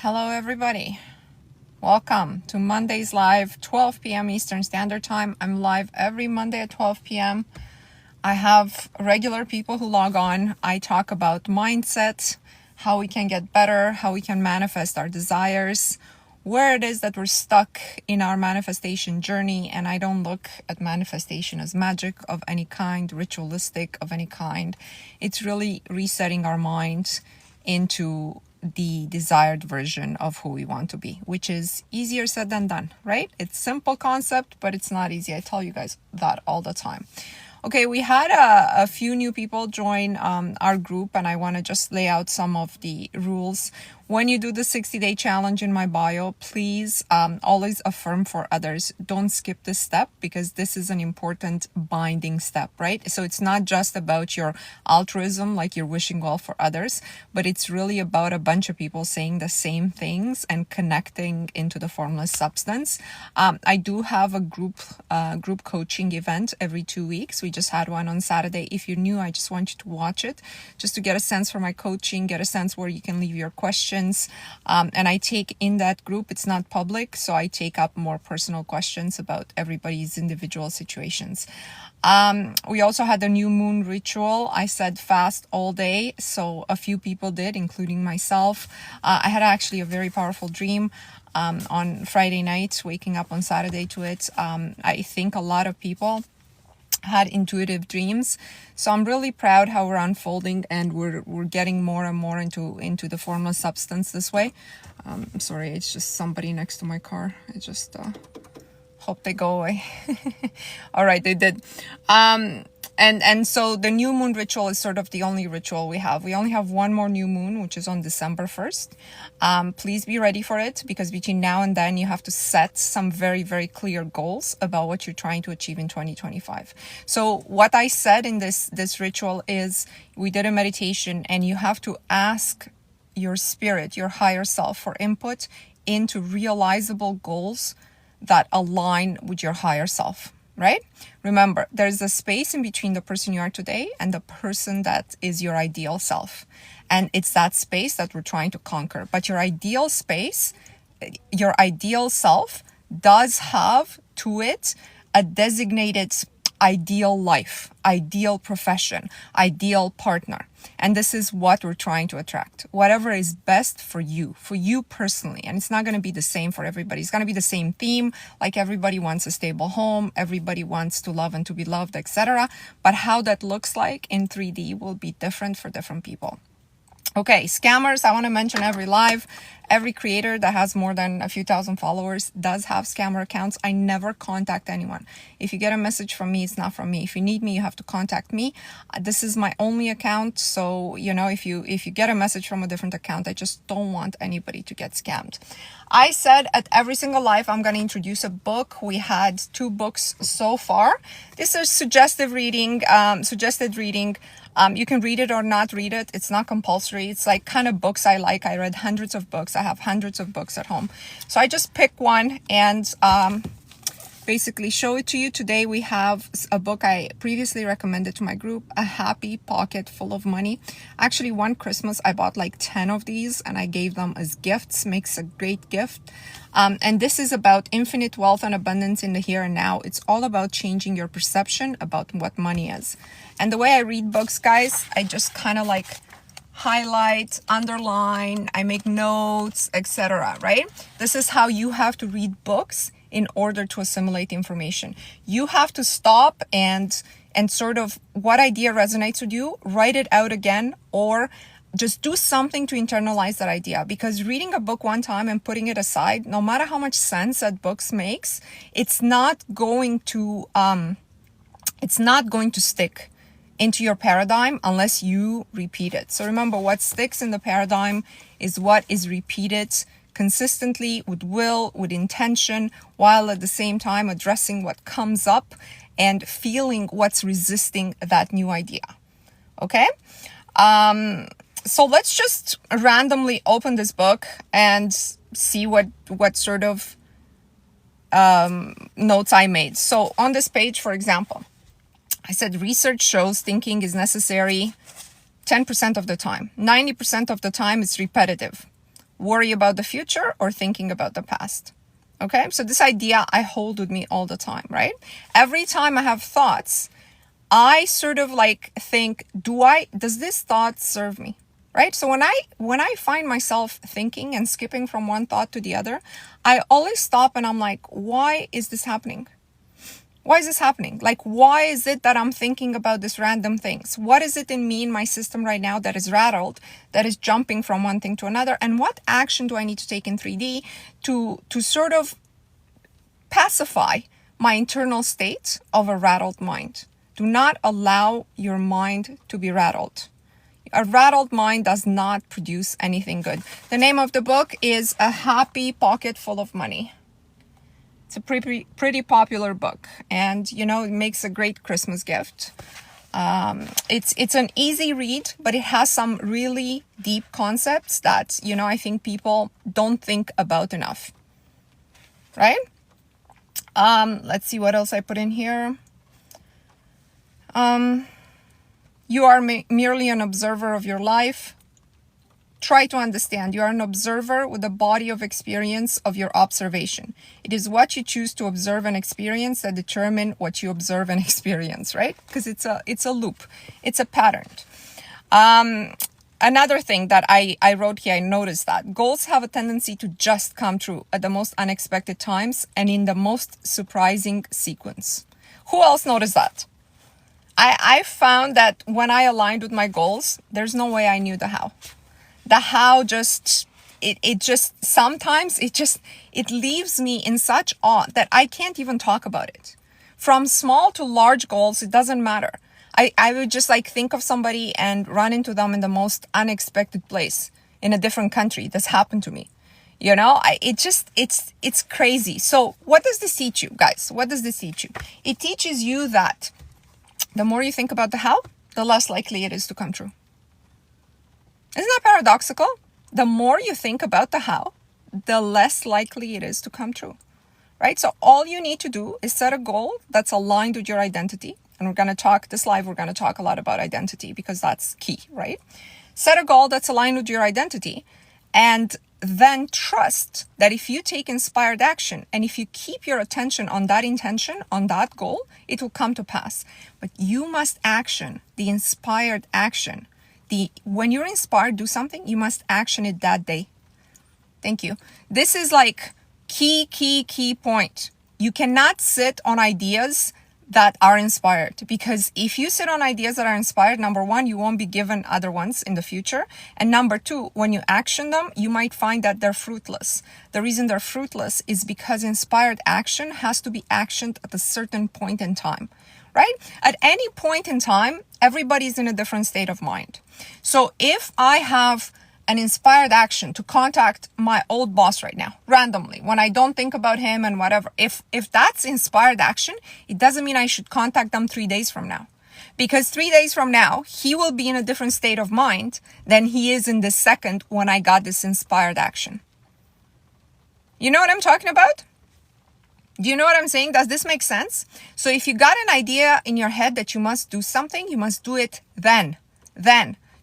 Hello, everybody. Welcome to Monday's Live, 12 p.m. Eastern Standard Time. I'm live every Monday at 12 p.m. I have regular people who log on. I talk about mindset, how we can get better, how we can manifest our desires, where it is that we're stuck in our manifestation journey. And I don't look at manifestation as magic of any kind, ritualistic of any kind. It's really resetting our minds into the desired version of who we want to be, which is easier said than done, right? It's simple concept, but it's not easy. I tell you guys that all the time. Okay, we had a few new people join our group, and I want to just lay out some of the rules. When you do the 60-day challenge in my bio, please always affirm for others. Don't skip this step because this is an important binding step, right? So it's not just about your altruism, like you're wishing well for others, but it's really about a bunch of people saying the same things and connecting into the formless substance. I do have a group coaching event every 2 weeks. We just had one on Saturday. If you're new, I just want you to watch it just to get a sense for my coaching, get a sense where you can leave your questions. And I take in that group, it's not public, so I take up more personal questions about everybody's individual situations. We also had a new moon ritual. I said fast all day, so a few people did, including myself. I had actually a very powerful dream on Friday night, waking up on Saturday to it. I think a lot of people had intuitive dreams, so I'm really proud how we're unfolding and we're getting more and more into the formless substance this way. I'm sorry, it's just somebody next to my car. I just hope they go away. All right, they did. And so the new moon ritual is sort of the only ritual we have. We only have one more new moon, which is on December 1st. Please be ready for it, because between now and then you have to set some very, very clear goals about what you're trying to achieve in 2025. So what I said in this ritual is we did a meditation, and you have to ask your spirit, your higher self, for input into realizable goals that align with your higher self. Right? Remember, there's a space in between the person you are today and the person that is your ideal self. And it's that space that we're trying to conquer. But your ideal space, your ideal self does have to it a designated ideal life, ideal profession, ideal partner. And this is what we're trying to attract. Whatever is best for you personally. And it's not going to be the same for everybody. It's going to be the same theme. Like everybody wants a stable home. Everybody wants to love and to be loved, etc. But how that looks like in 3D will be different for different people. Okay, scammers, I want to mention every creator that has more than a few thousand followers does have scammer accounts. I never contact anyone. If you get a message from me, it's not from me. If you need me, you have to contact me. This is my only account. So, if you get a message from a different account, I just don't want anybody to get scammed. I said at every single live, I'm going to introduce a book. We had 2 books so far. This is suggested reading. You can read it or not read it. It's not compulsory. It's like kind of books I like. I read hundreds of books. I have hundreds of books at home. So I just pick one and basically show it to you. Today we have a book I previously recommended to my group, A Happy Pocket Full of Money. Actually, one Christmas I bought like 10 of these and I gave them as gifts. Makes a great gift. And this is about infinite wealth and abundance in the here and now. It's all about changing your perception about what money is. And the way I read books, guys, I just kind of like highlight, underline, I make notes, etc. Right? This is how you have to read books in order to assimilate information. You have to stop and sort of what idea resonates with you, write it out again, or just do something to internalize that idea. Because reading a book one time and putting it aside, no matter how much sense that book makes, it's not going to stick into your paradigm unless you repeat it. So remember, what sticks in the paradigm is what is repeated consistently, with will, with intention, while at the same time addressing what comes up and feeling what's resisting that new idea. Okay? So let's just randomly open this book and see what sort of notes I made. So on this page, for example, I said research shows thinking is necessary 10% of the time. 90% of the time it's repetitive. worry about the future or thinking about the past. Okay, so this idea I hold with me all the time, right? Every time I have thoughts, I sort of like think, does this thought serve me? Right? So when I find myself thinking and skipping from one thought to the other, I always stop and I'm like, why is this happening? Why is this happening? Like, why is it that I'm thinking about this random things? What is it in me, in my system right now that is rattled, that is jumping from one thing to another? And what action do I need to take in 3D to sort of pacify my internal state of a rattled mind? Do not allow your mind to be rattled. A rattled mind does not produce anything good. The name of the book is A Happy Pocket Full of Money. It's a pretty popular book, and you know, it makes a great Christmas gift. It's an easy read, but it has some really deep concepts that, you know, I think people don't think about enough. Right? Let's see what else I put in here. You are merely an observer of your life. Try to understand. You are an observer with a body of experience of your observation. It is what you choose to observe and experience that determine what you observe and experience, right? Because it's a loop. It's a pattern. Another thing that I wrote here, I noticed that goals have a tendency to just come true at the most unexpected times and in the most surprising sequence. Who else noticed that? I found that when I aligned with my goals, there's no way I knew the how. The how just, it just, sometimes it leaves me in such awe that I can't even talk about it. From small to large goals, it doesn't matter. I would just like think of somebody and run into them in the most unexpected place in a different country. That's happened to me. You know, it's crazy. So what does this teach you, guys? What does this teach you? It teaches you that the more you think about the how, the less likely it is to come true. Isn't that paradoxical? The more you think about the how, the less likely it is to come true, right? So all you need to do is set a goal that's aligned with your identity. And we're going to talk, this live, we're going to talk a lot about identity because that's key, right? Set a goal that's aligned with your identity and then trust that if you take inspired action and if you keep your attention on that intention, on that goal, it will come to pass. But you must action the inspired action. When you're inspired, do something, you must action it that day. Thank you. This is like key point. You cannot sit on ideas that are inspired, because if you sit on ideas that are inspired, number one, you won't be given other ones in the future. And number two, when you action them, you might find that they're fruitless. The reason they're fruitless is because inspired action has to be actioned at a certain point in time. Right? At any point in time, everybody's in a different state of mind. So if I have an inspired action to contact my old boss right now, randomly, when I don't think about him and whatever, if that's inspired action, it doesn't mean I should contact them 3 days from now. Because 3 days from now, he will be in a different state of mind than he is in the second when I got this inspired action. You know what I'm talking about? Do you know what I'm saying? Does this make sense? So if you got an idea in your head that you must do something, you must do it then.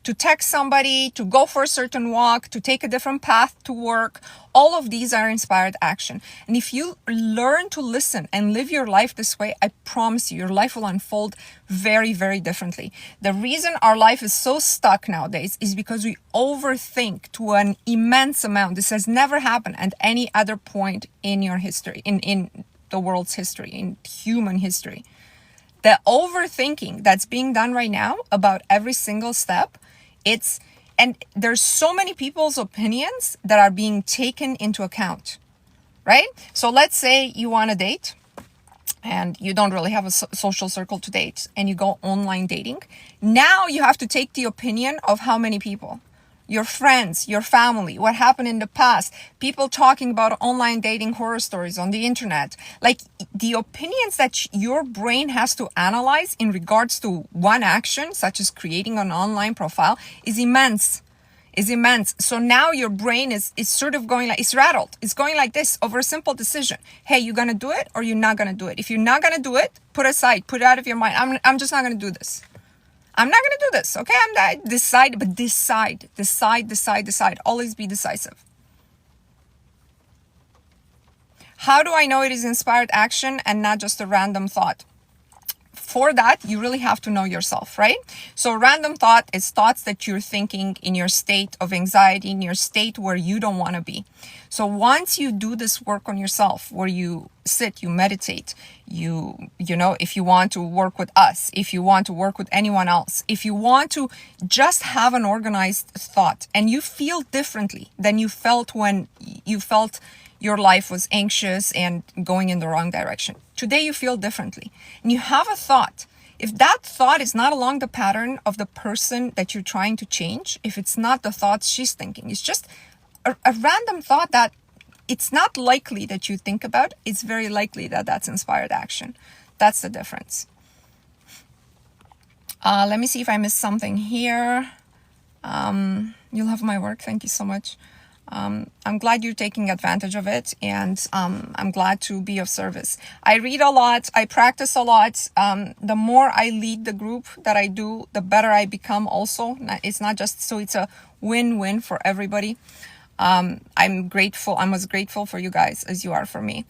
To text somebody, to go for a certain walk, to take a different path to work, all of these are inspired action. And if you learn to listen and live your life this way, I promise you, your life will unfold very, very differently. The reason our life is so stuck nowadays is because we overthink to an immense amount. This has never happened at any other point in your history, in the world's history, in human history. The overthinking that's being done right now about every single step, and there's so many people's opinions that are being taken into account, right? So let's say you want to date and you don't really have a social circle to date and you go online dating. Now you have to take the opinion of how many people? Your friends, your family, what happened in the past, people talking about online dating horror stories on the internet. Like the opinions that your brain has to analyze in regards to one action, such as creating an online profile, is immense. So now your brain is sort of going like, it's rattled. It's going like this over a simple decision. Hey, you gonna do it or you're not gonna do it? If you're not gonna do it, put aside, put it out of your mind. I'm just not gonna do this. I'm not going to do this, okay? Decide. Always be decisive. How do I know it is inspired action and not just a random thought? For that, you really have to know yourself, right? So random thought is thoughts that you're thinking in your state of anxiety, in your state where you don't want to be. So once you do this work on yourself, where you sit, you meditate, you know, if you want to work with us, if you want to work with anyone else, if you want to just have an organized thought and you feel differently than you felt when you felt your life was anxious and going in the wrong direction. Today you feel differently and you have a thought. If that thought is not along the pattern of the person that you're trying to change, if it's not the thoughts she's thinking, it's just a random thought that it's not likely that you think about, it's very likely that that's inspired action. That's the difference. Let me see if I missed something here. You'll have my work. Thank you so much. I'm glad you're taking advantage of it, and I'm glad to be of service. I read a lot. I practice a lot. The more I lead the group that I do, the better I become also. It's not just, so it's a win-win for everybody. I'm grateful. I'm as grateful for you guys as you are for me.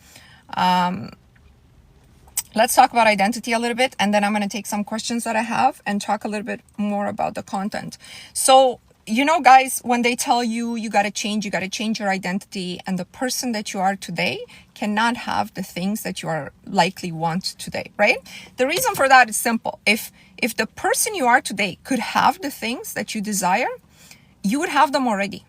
Let's talk about identity a little bit, and then I'm going to take some questions that I have and talk a little bit more about the content. So, you know, guys, when they tell you, you got to change your identity, and the person that you are today cannot have the things that you are likely want today, right? The reason for that is simple. If the person you are today could have the things that you desire, you would have them already,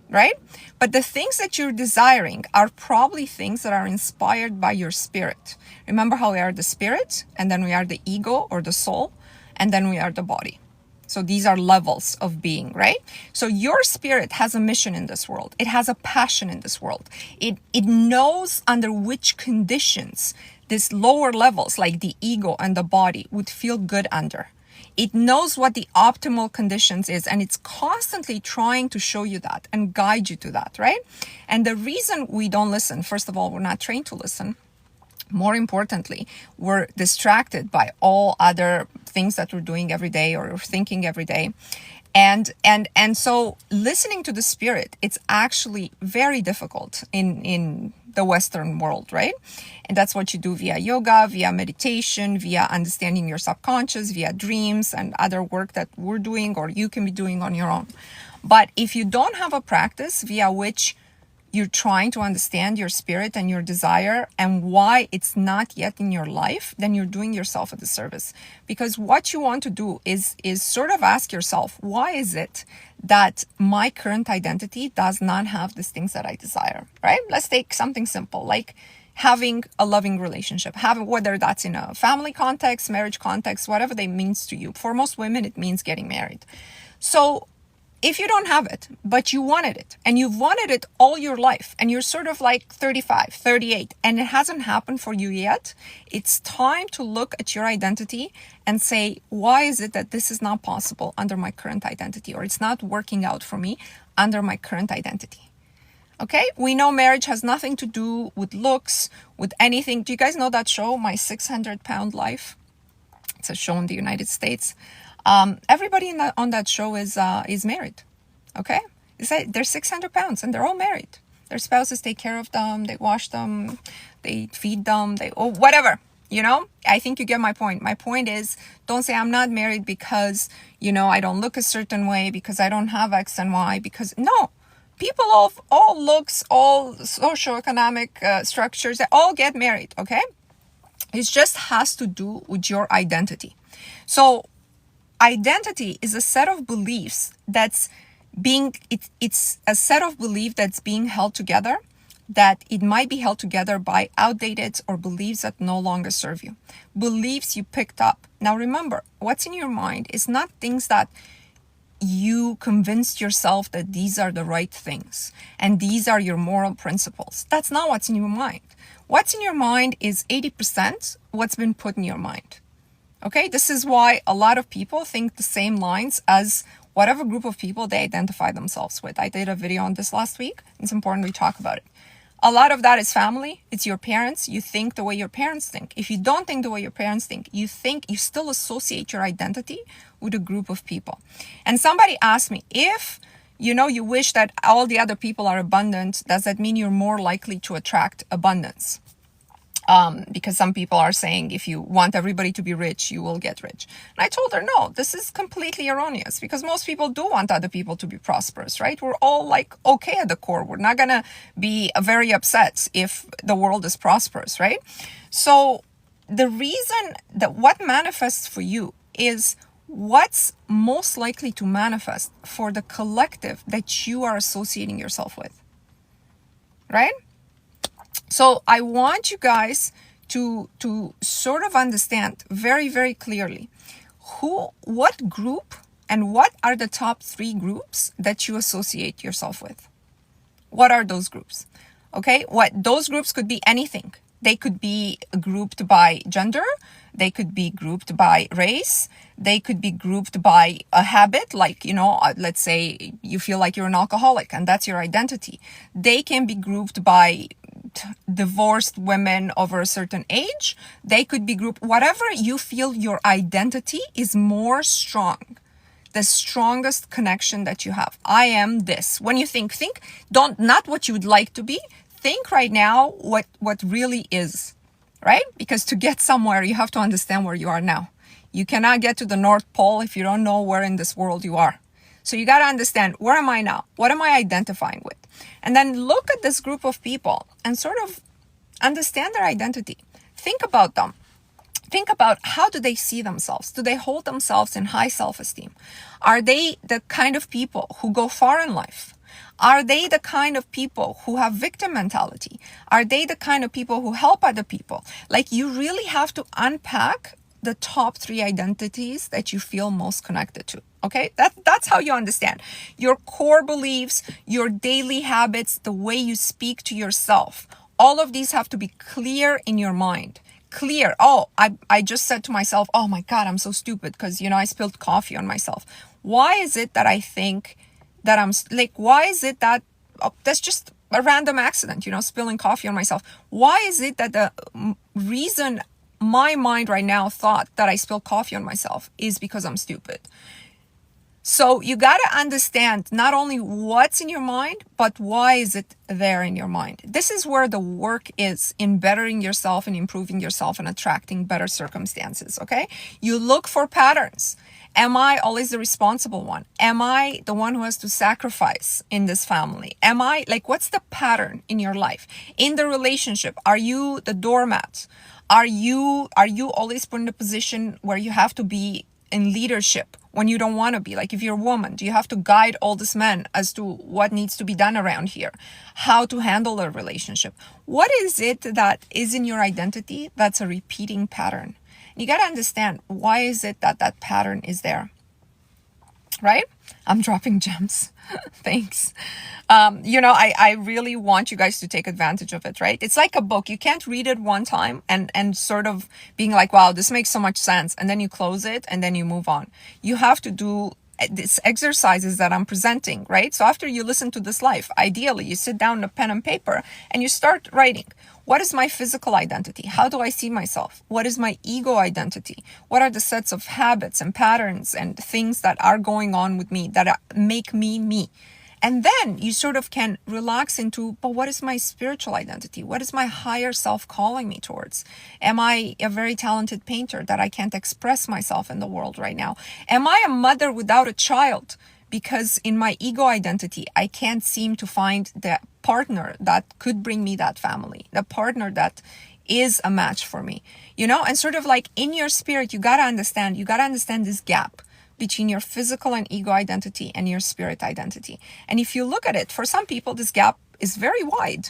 right? But the things that you're desiring are probably things that are inspired by your spirit. Remember how we are the spirit, and then we are the ego or the soul, and then we are the body. So these are levels of being, right? So your spirit has a mission in this world. It has a passion in this world. It knows under which conditions these lower levels, like the ego and the body, would feel good under. It knows what the optimal conditions is, and it's constantly trying to show you that and guide you to that, right? And the reason we don't listen, first of all, we're not trained to listen. More importantly, we're distracted by all other things that we're doing every day or thinking every day. And so listening to the spirit, it's actually very difficult in the Western world, right? And that's what you do via yoga, via meditation, via understanding your subconscious, via dreams and other work that we're doing or you can be doing on your own. But if you don't have a practice via which you're trying to understand your spirit and your desire and why it's not yet in your life, then you're doing yourself a disservice. Because what you want to do is sort of ask yourself, why is it that my current identity does not have these things that I desire, right? Let's take something simple, like having a loving relationship, whether that's in a family context, marriage context, whatever they means to you. For most women, it means getting married. So if you don't have it, but you wanted it, and you've wanted it all your life, and you're sort of like 35, 38, and it hasn't happened for you yet, it's time to look at your identity and say, why is it that this is not possible under my current identity, or it's not working out for me under my current identity? Okay, we know marriage has nothing to do with looks, with anything. Do you guys know that show, My 600-Pound Life? It's a show in the United States. Everybody on that show is married. Okay, they're 600 pounds and they're all married. Their spouses take care of them, they wash them, they feed them, whatever. You know, I think you get my point. My point is, don't say I'm not married because, you know, I don't look a certain way, because I don't have X and Y, because no, people of all looks, all socioeconomic structures, they all get married. Okay, it just has to do with your identity. So identity is a set of beliefs it's a set of beliefs that's being held together, that it might be held together by outdated or beliefs that no longer serve you. Beliefs you picked up. Now remember, what's in your mind is not things that you convinced yourself that these are the right things and these are your moral principles. That's not what's in your mind. What's in your mind is 80% what's been put in your mind. Okay, this is why a lot of people think the same lines as whatever group of people they identify themselves with. I did a video on this last week. It's important we talk about it. A lot of that is family. It's your parents. You think the way your parents think. If you don't think the way your parents think, you still associate your identity with a group of people. And somebody asked me, if You wish that all the other people are abundant. Does that mean you're more likely to attract abundance? Because some people are saying if you want everybody to be rich, you will get rich. And I told her, no, this is completely erroneous, because most people do want other people to be prosperous, right? We're all like okay at the core. We're not gonna be very upset if the world is prosperous, right? So the reason that what manifests for you is what's most likely to manifest for the collective that you are associating yourself with, right? So I want you guys to sort of understand very, very clearly what group and what are the top 3 groups that you associate yourself with. What are those groups? Okay, those groups could be anything. They could be grouped by gender. They could be grouped by race. They could be grouped by a habit, like, let's say you feel like you're an alcoholic and that's your identity. They can be grouped by divorced women over a certain age. They could be grouped, whatever you feel your identity is more strong, the strongest connection that you have. I am this. When you think not what you would like to be. Think right now what really is, right? Because to get somewhere, you have to understand where you are now. You cannot get to the North Pole if you don't know where in this world you are. So you got to understand, where am I now? What am I identifying with? And then look at this group of people and sort of understand their identity. Think about them. Think about, how do they see themselves? Do they hold themselves in high self-esteem? Are they the kind of people who go far in life? Are they the kind of people who have victim mentality? Are they the kind of people who help other people? Like, you really have to unpack the top 3 identities that you feel most connected to. Okay, that's how you understand your core beliefs, your daily habits, the way you speak to yourself. All of these have to be clear in your mind. Clear. Oh, I just said to myself, oh my God, I'm so stupid because, I spilled coffee on myself. Why is it that I think that I'm like, why is it that that's just a random accident, spilling coffee on myself? Why is it that the reason my mind right now thought that I spilled coffee on myself is because I'm stupid? So you got to understand not only what's in your mind, but why is it there in your mind? This is where the work is in bettering yourself and improving yourself and attracting better circumstances, okay? You look for patterns. Am I always the responsible one? Am I the one who has to sacrifice in this family? Am I, what's the pattern in your life? In the relationship, are you the doormat? Are you always put in a position where you have to be in leadership when you don't want to be? Like, if you're a woman, do you have to guide all these men as to what needs to be done around here? How to handle a relationship? What is it that is in your identity that's a repeating pattern? You got to understand, why is it that pattern is there? Right? I'm dropping gems. Thanks. I really want you guys to take advantage of it, right? It's like a book. You can't read it one time and sort of being like, wow, this makes so much sense. And then you close it and then you move on. You have to do these exercises that I'm presenting, right? So after you listen to this live, ideally you sit down with a pen and paper and you start writing. What is my physical identity? How do I see myself? What is my ego identity? What are the sets of habits and patterns and things that are going on with me that make me me? And then you sort of can relax into, but what is my spiritual identity? What is my higher self calling me towards? Am I a very talented painter that I can't express myself in the world right now? Am I a mother without a child? Because in my ego identity, I can't seem to find the partner that could bring me that family, the partner that is a match for me, and sort of like in your spirit, you got to understand this gap between your physical and ego identity and your spirit identity. And if you look at it, for some people, this gap is very wide.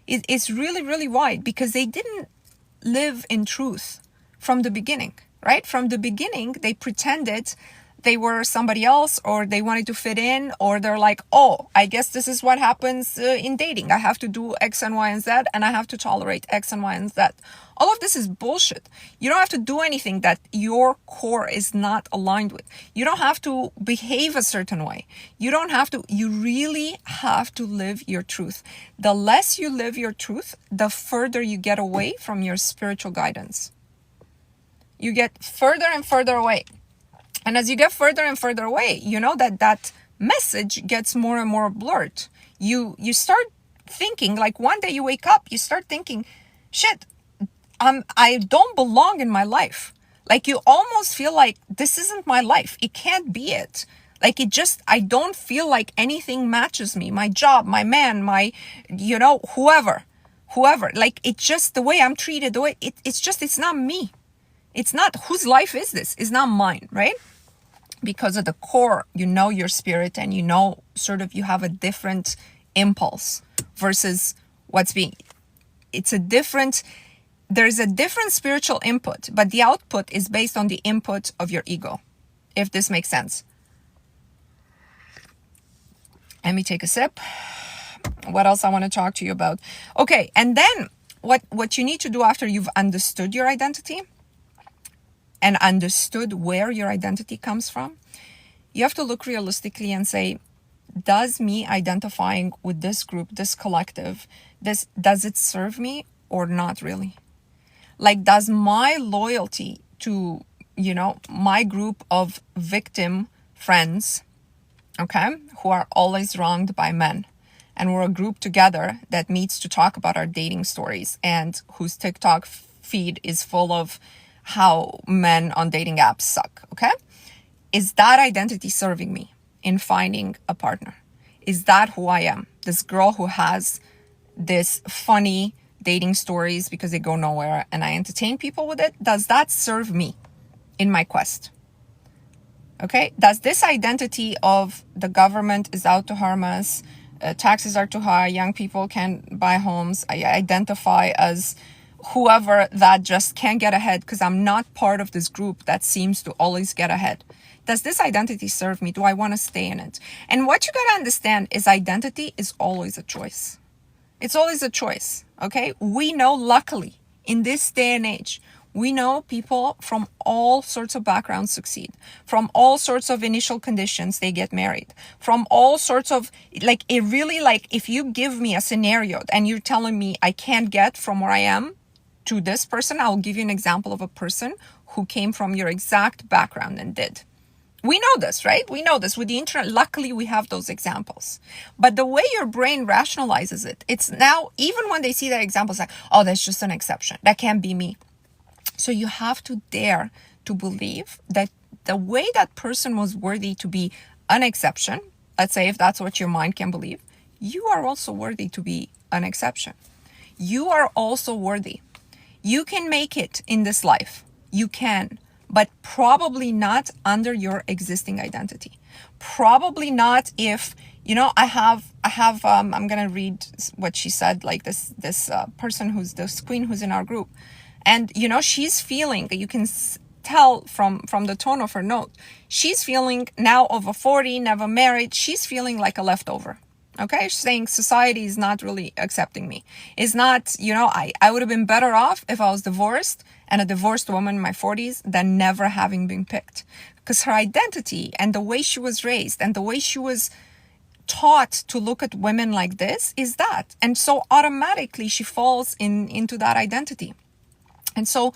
It's really, really wide because they didn't live in truth from the beginning, right? From the beginning, they pretended they were somebody else, or they wanted to fit in, or they're like, oh, I guess this is what happens in dating. I have to do X and Y and Z, and I have to tolerate X and Y and Z. All of this is bullshit. You don't have to do anything that your core is not aligned with. You don't have to behave a certain way. You really have to live your truth. The less you live your truth, the further you get away from your spiritual guidance. You get further and further away. And as you get further and further away, that message gets more and more blurred. You start thinking, like one day you wake up, you start thinking, shit, I don't belong in my life. Like you almost feel like this isn't my life. It can't be it. Like I don't feel like anything matches me. My job, my man, my, whoever, like it's just the way I'm treated, the way it's not me. It's not, whose life is this? It's not mine, right? Because at the core, your spirit, and sort of you have a different impulse versus there's a different spiritual input, but the output is based on the input of your ego, if this makes sense. Let me take a sip. What else I want to talk to you about? Okay, and then what you need to do after you've understood your identity and understood where your identity comes from, you have to look realistically and say, does me identifying with this group, this collective, does it serve me or not really? Like, does my loyalty to, my group of victim friends, okay, who are always wronged by men, and we're a group together that meets to talk about our dating stories and whose TikTok feed is full of how men on dating apps suck, okay? Is that identity serving me in finding a partner? Is that who I am? This girl who has this funny dating stories because they go nowhere and I entertain people with it? Does that serve me in my quest? Okay? Does this identity of the government is out to harm us, taxes are too high, young people can't buy homes, I identify as whoever that just can't get ahead because I'm not part of this group that seems to always get ahead. Does this identity serve me? Do I want to stay in it? And what you got to understand is identity is always a choice. It's always a choice, okay? We know, luckily, in this day and age, we know people from all sorts of backgrounds succeed. From all sorts of initial conditions, they get married. From all sorts of, if you give me a scenario and you're telling me I can't get from where I am to this person, I'll give you an example of a person who came from your exact background and did. We know this, right? We know this with the internet. Luckily, we have those examples. But the way your brain rationalizes it, it's now, even when they see that example, it's like, oh, that's just an exception. That can't be me. So you have to dare to believe that the way that person was worthy to be an exception, let's say if that's what your mind can believe, you are also worthy to be an exception. You are also worthy. You can make it in this life. You can. But probably not under your existing identity. Probably not if, I'm going to read what she said, like this person who's this queen who's in our group. And, she's feeling, you can tell from the tone of her note, she's feeling now over 40, never married. She's feeling like a leftover. Okay, she's saying society is not really accepting me. It's not, I would have been better off if I was divorced and a divorced woman in my 40s than never having been picked. Because her identity and the way she was raised and the way she was taught to look at women like this is that. And so automatically she falls into that identity. And so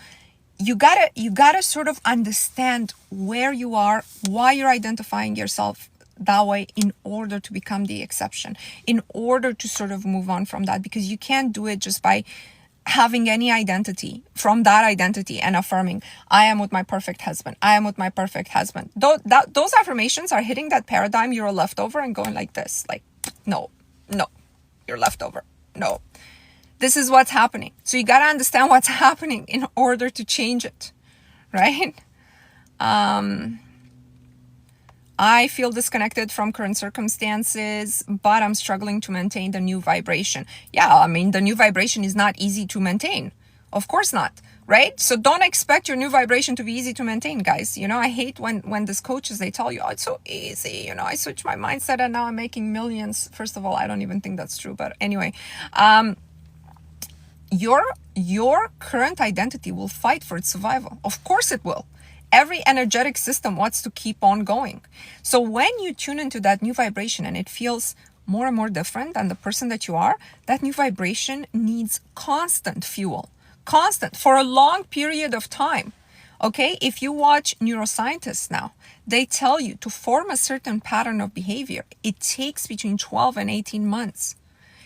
you gotta sort of understand where you are, why you're identifying yourself that way in order to become the exception, in order to sort of move on from that, because you can't do it just by having any identity from that identity and affirming, I am with my perfect husband. I am with my perfect husband. Those affirmations are hitting that paradigm, you're a leftover, and going like this, like, no, you're leftover. No, this is what's happening. So you got to understand what's happening in order to change it, right? I feel disconnected from current circumstances, but I'm struggling to maintain the new vibration. Yeah, I mean, the new vibration is not easy to maintain. Of course not, right? So don't expect your new vibration to be easy to maintain, guys. I hate when these coaches, they tell you, oh, it's so easy. I switched my mindset and now I'm making millions. First of all, I don't even think that's true. But anyway, your current identity will fight for its survival. Of course it will. Every energetic system wants to keep on going. So when you tune into that new vibration and it feels more and more different than the person that you are, that new vibration needs constant fuel, constant for a long period of time. Okay, if you watch neuroscientists now, they tell you to form a certain pattern of behavior, it takes between 12 and 18 months.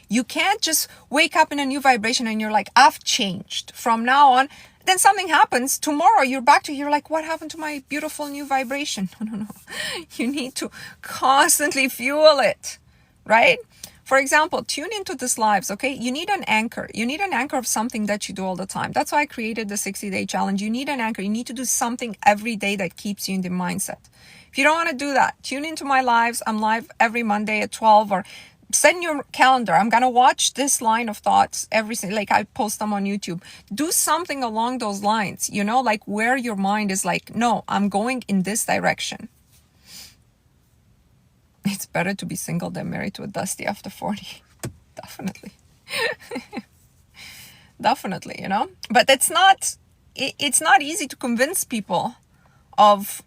You can't just wake up in a new vibration and you're like, I've changed from now on. Then something happens tomorrow, you're like, what happened to my beautiful new vibration? No. You need to constantly fuel it, right? For example, tune into these lives, okay? You need an anchor. You need an anchor of something that you do all the time. That's why I created the 60-day challenge. You need an anchor. You need to do something every day that keeps you in the mindset. If you don't want to do that, tune into my lives. I'm live every Monday at 12, or set in your calendar. I'm going to watch this line of thoughts like I post them on YouTube. Do something along those lines, like where your mind is like, no, I'm going in this direction. It's better to be single than married to a dusty after 40. Definitely. Definitely, But it's not easy to convince people of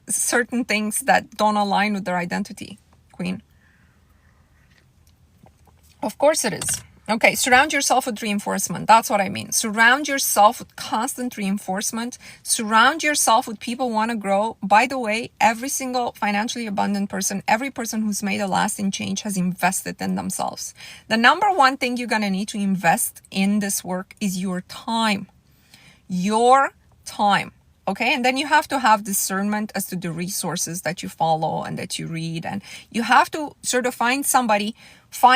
certain things that don't align with their identity, Queen. Of course it is. Okay, surround yourself with reinforcement. That's what I mean. Surround yourself with constant reinforcement. Surround yourself with people who want to grow. By the way, every single financially abundant person, every person who's made a lasting change has invested in themselves. The number one thing you're going to need to invest in this work is your time. Your time. Okay, and then you have to have discernment as to the resources that you follow and that you read. And you have to sort of find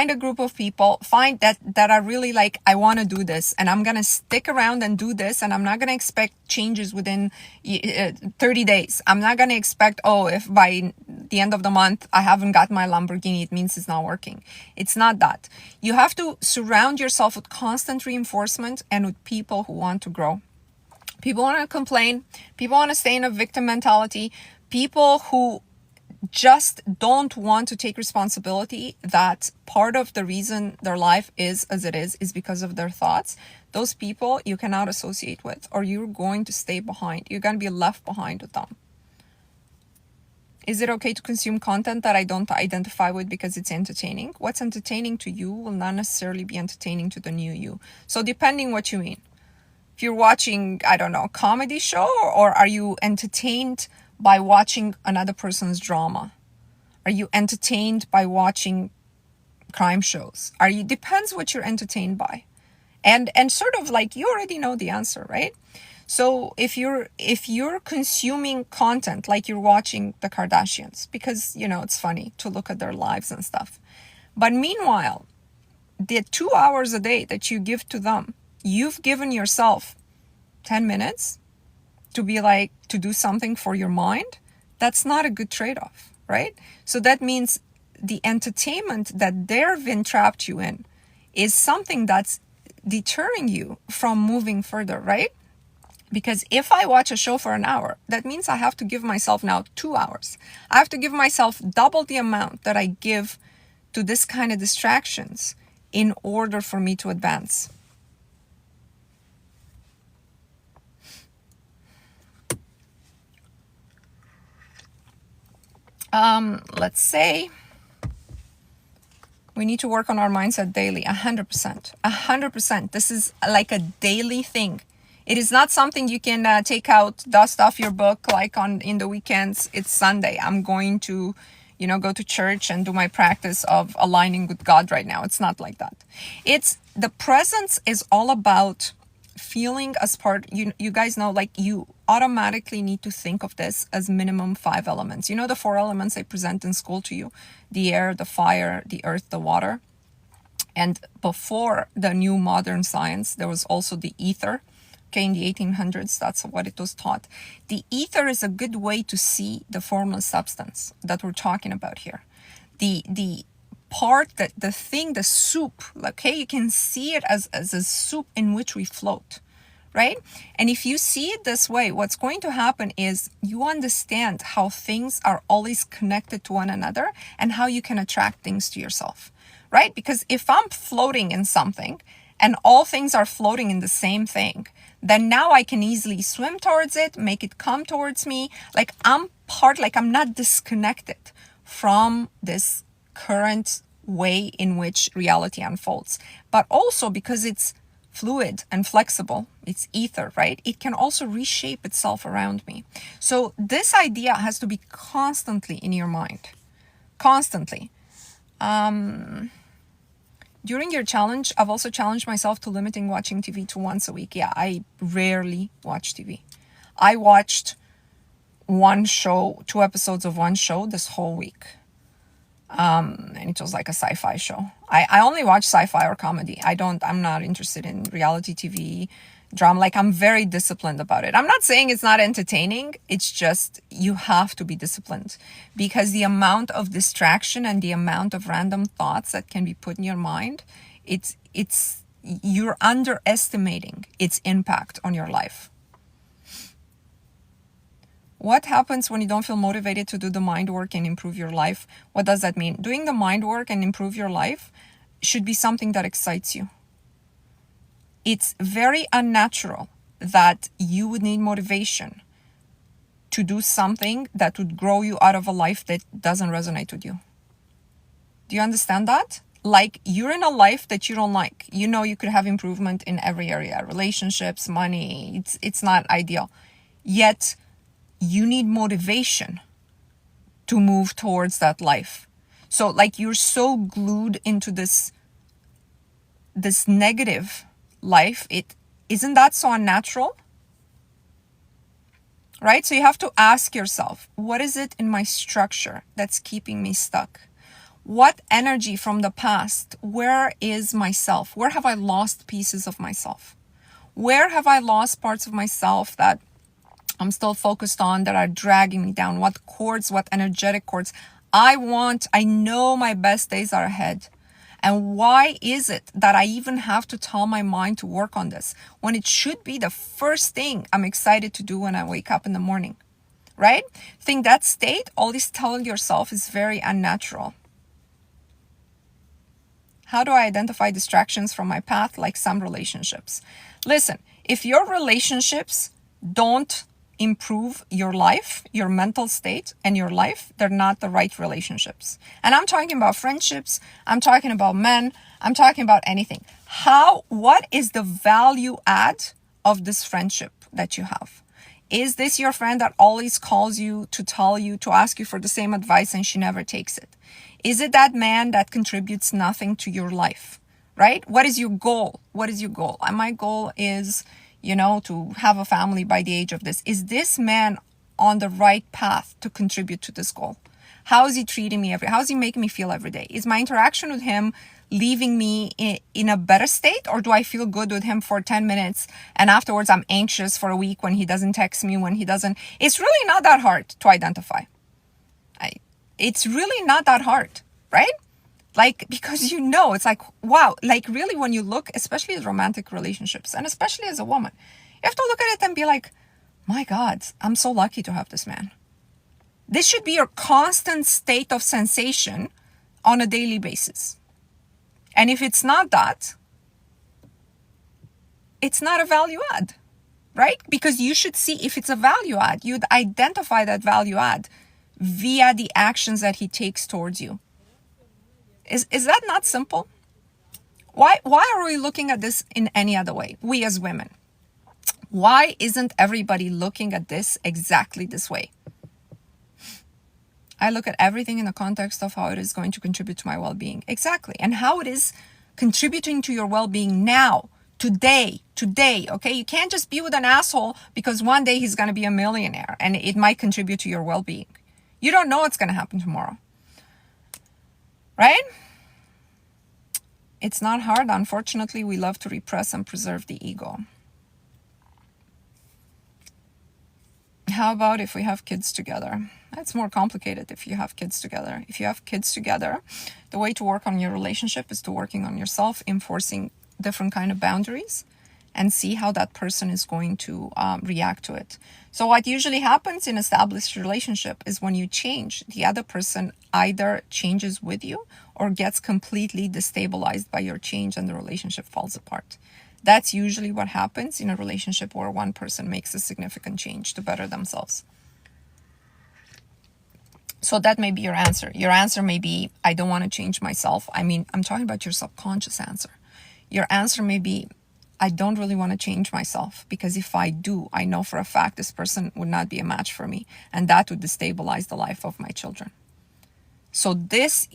a group of people, find that are really like, I want to do this and I'm going to stick around and do this. And I'm not going to expect changes within 30 days. I'm not going to expect, if by the end of the month, I haven't got my Lamborghini, it means it's not working. It's not that. You have to surround yourself with constant reinforcement and with people who want to grow. People want to complain. People want to stay in a victim mentality. People who just don't want to take responsibility that part of the reason their life is as it is because of their thoughts. Those people you cannot associate with, or you're going to stay behind. You're going to be left behind with them. Is it okay to consume content that I don't identify with because it's entertaining? What's entertaining to you will not necessarily be entertaining to the new you. So depending what you mean. If you're watching, I don't know, a comedy show, or are you entertained by watching another person's drama? Are you entertained by watching crime shows? Depends what you're entertained by. And sort of like, you already know the answer, right? So if you're consuming content like you're watching the Kardashians, because, it's funny to look at their lives and stuff. But meanwhile, the 2 hours a day that you give to them, you've given yourself 10 minutes to do something for your mind. That's not a good trade-off, right? So that means the entertainment that they've entrapped you in is something that's deterring you from moving further, right? Because if I watch a show for an hour, that means I have to give myself now 2 hours. I have to give myself double the amount that I give to this kind of distractions in order for me to advance. Let's say we need to work on our mindset daily. 100%. This is like a daily thing. It is not something you can take out, dust off your book like in the weekends. It's Sunday. I'm going to, go to church and do my practice of aligning with God right now. It's not like that. The presence is all about feeling as part. You guys know, like, you automatically need to think of this as minimum 5 elements. The 4 elements I present in school to you: the air, the fire, the earth, the water. And before the new modern science, there was also the ether. Okay, in the 1800s, that's what it was taught. The ether is a good way to see the formless substance that we're talking about here. The part, the soup, okay, you can see it as a soup in which we float, right? And if you see it this way, what's going to happen is you understand how things are always connected to one another and how you can attract things to yourself, right? Because if I'm floating in something and all things are floating in the same thing, then now I can easily swim towards it, make it come towards me. Like I'm not disconnected from this current way in which reality unfolds. But also because it's fluid and flexible. It's ether, right? It can also reshape itself around me. So this idea has to be constantly in your mind. Constantly. During your challenge, I've also challenged myself to limiting watching TV to once a week. Yeah, I rarely watch TV. I watched one show, 2 episodes of one show this whole week. And it was like a sci-fi show. I only watch sci-fi or comedy. I'm not interested in reality TV, drama. Like, I'm very disciplined about it. I'm not saying it's not entertaining. It's just, you have to be disciplined, because the amount of distraction and the amount of random thoughts that can be put in your mind, you're underestimating its impact on your life. What happens when you don't feel motivated to do the mind work and improve your life? What does that mean? Doing the mind work and improve your life should be something that excites you. It's very unnatural that you would need motivation to do something that would grow you out of a life that doesn't resonate with you. Do you understand that? Like, you're in a life that you don't like. You know you could have improvement in every area. Relationships, money. It's not ideal. Yet, you need motivation to move towards that life. So, like, you're so glued into this negative life. Isn't that so unnatural? Right? So you have to ask yourself, what is it in my structure that's keeping me stuck? What energy from the past? Where is myself? Where have I lost pieces of myself? Where have I lost parts of myself that I'm still focused on, that are dragging me down? What cords, what energetic cords? I know my best days are ahead. And why is it that I even have to tell my mind to work on this when it should be the first thing I'm excited to do when I wake up in the morning, right? I think that state, always telling yourself, is very unnatural. How do I identify distractions from my path, like some relationships? Listen, if your relationships don't improve your life, your mental state, and your life, they're not the right relationships. And I'm talking about friendships, I'm talking about men, I'm talking about anything. What is the value add of this friendship that you have? Is this your friend that always calls you to tell you, to ask you for the same advice, and she never takes it? Is it that man that contributes nothing to your life, right? What is your goal? What is your goal? And my goal is, to have a family by the age of this. Is this man on the right path to contribute to this goal? How is he treating me how is he making me feel every day? Is my interaction with him leaving me in a better state, or do I feel good with him for 10 minutes and afterwards I'm anxious for a week when he doesn't text me, when he doesn't? It's really not that hard to identify. It's really not that hard, right? Like, because it's like, wow, like, really, when you look, especially at romantic relationships, and especially as a woman, you have to look at it and be like, my God, I'm so lucky to have this man. This should be your constant state of sensation on a daily basis. And if it's not that, it's not a value add, right? Because you should see, if it's a value add, you'd identify that value add via the actions that he takes towards you. Is that not simple? Why are we looking at this in any other way? We as women. Why isn't everybody looking at this exactly this way? I look at everything in the context of how it is going to contribute to my well-being. Exactly. And how it is contributing to your well-being now, today, okay? You can't just be with an asshole because one day he's going to be a millionaire and it might contribute to your well-being. You don't know what's going to happen tomorrow. Right? It's not hard. Unfortunately, we love to repress and preserve the ego. How about if we have kids together? That's more complicated if you have kids together. If you have kids together, the way to work on your relationship is to working on yourself, enforcing different kind of boundaries, and see how that person is going to react to it. So what usually happens in established relationship is when you change, the other person either changes with you or gets completely destabilized by your change and the relationship falls apart. That's usually what happens in a relationship where one person makes a significant change to better themselves. So that may be your answer. Your answer may be, I don't want to change myself. I mean, I'm talking about your subconscious answer. Your answer may be, I don't really want to change myself, because if I do, I know for a fact this person would not be a match for me, and that would destabilize the life of my children. So this